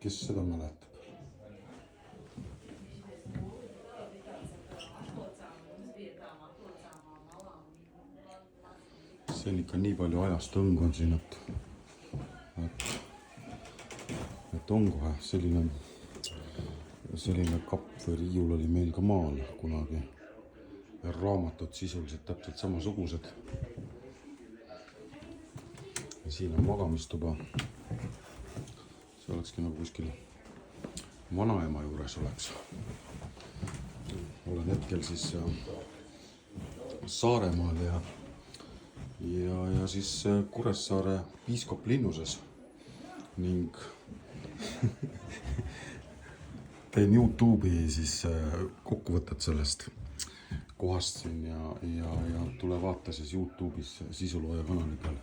kes seda mäletab. See on ikka nii palju ajast õng on siin, et on kohe selline kapp või riiul oli meil ka maal kunagi. Ja raamatud sisuliselt täpselt samasugused. Ja siin on magamistuba. See olekski nagu kuskil vanaema juures oleks. Olen hetkel siis Saaremaal ja siis Kuressaare piiskoplinnuses ning teen YouTube'i siis kokkuvõtet sellest kohast siin ja tule vaata siis YouTube'is Sisulooja kanali peal.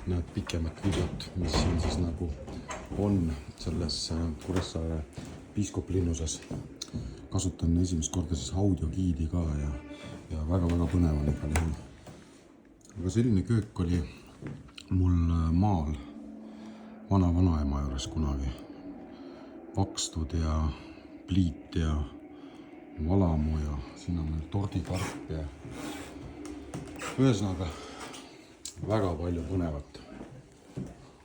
Näed pikemat videot, mis siin siis nagu on selles Kuressaare piiskoplinnuses. Kasutan esimest korda siis audiogiidi ka ja väga-väga põnev on igal juhul. Aga selline köök oli mul maal vanaema juures kunagi. Pakstud ja pliit ja valamu ja siin on meil tordikarp ja ühesõnaga väga palju põnevat.